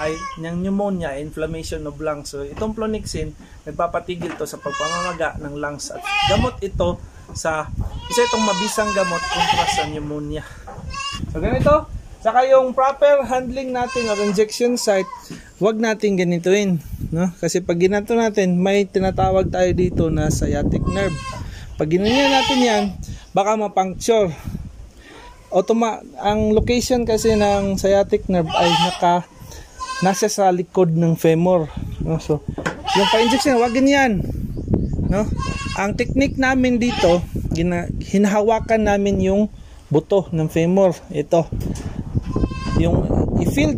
ay ng pneumonia, inflammation of lungs. So itong Flunixin, nagpapatigil to sa pagpamamaga ng lungs at gamot ito sa isa itong mabisang gamot kontra sa pneumonia. So ganito, saka yung proper handling natin of injection site, wag natin ganituin, no? Kasi pag ginato natin, may tinatawag tayo dito na sciatic nerve. Pag ginanyan natin yan, baka ma-puncture. Ang location kasi ng sciatic nerve ay nasa sa likod ng femur, no? So yung pa-injection, wag ganyan, no? Ang technique namin dito, hinahawakan namin yung buto ng femur. Ito yung i-feel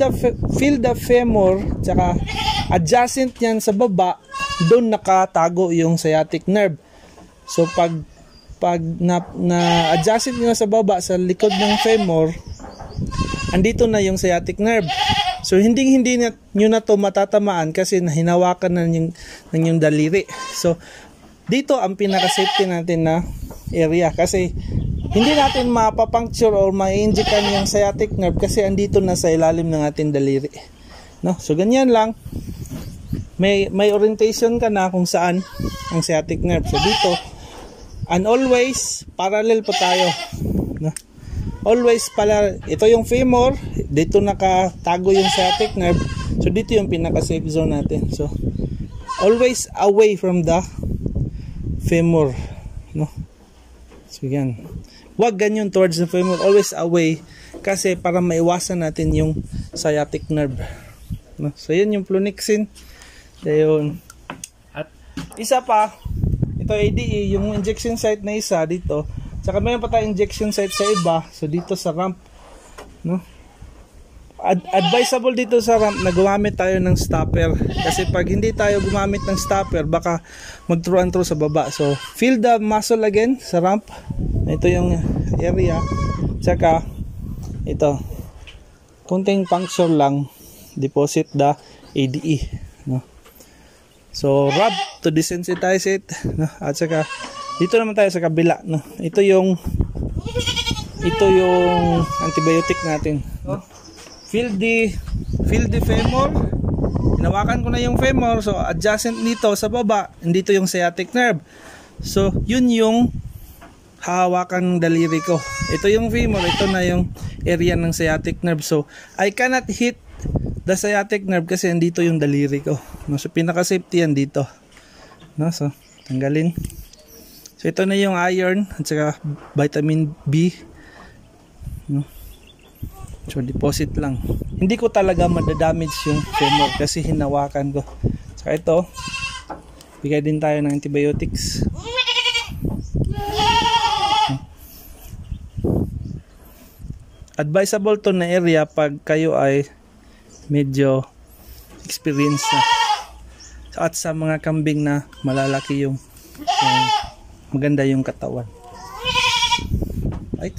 the femur, tsaka adjacent yan sa baba, doon nakatago yung sciatic nerve. So pag na adjacent nyo sa baba sa likod ng femur, andito na yung sciatic nerve. So hindi nyo na to matatamaan kasi hinawakan na ng yung daliri. So dito ang pinaka-safety natin na area kasi hindi natin mapapuncture or ma-injectan yung sciatic nerve kasi andito na sa ilalim ng ating daliri, no? So ganyan lang, may orientation ka na kung saan ang sciatic nerve. So dito, and always parallel po tayo, no? Always pala, ito yung femur, dito nakatago yung sciatic nerve. So dito yung pinaka-safe zone natin. So always away from the femur, no? So yan, wag ganyan towards the femur, always away kasi para maiwasan natin yung sciatic nerve, no? So yun yung Flunixin. Ayun. At isa pa, ito ADE, yung injection site na isa dito. Saka mayroon pa tayong injection site sa iba. So dito sa ramp, no? Advisable dito sa ramp na gumamit tayo ng stopper. Kasi pag hindi tayo gumamit ng stopper, baka mag-through and through sa baba. So feel the muscle again sa ramp. Ito yung area. Saka ito, kunting puncture lang, deposit the ADE, no? So rub to desensitize it, no? At saka dito naman tayo sa kabila, no? Ito yung antibiotic natin, no? Feel the femur. Hinawakan ko na yung femur, so adjacent nito sa baba, dito yung sciatic nerve. So yun yung hahawakan ng daliri ko. Ito yung femur, ito na yung area ng sciatic nerve. So I cannot hit the sciatic nerve kasi andito yung daliri ko, no? So pinaka-safety yan dito, no? So tanggalin. So ito na yung iron at saka vitamin B, no? So deposit lang. Hindi ko talaga madadamage yung femur kasi hinawakan ko. Saka ito, bigay din tayo ng antibiotics. Advisable to na area pag kayo ay medyo experience na. At sa mga kambing na malalaki yung maganda yung katawan. Right?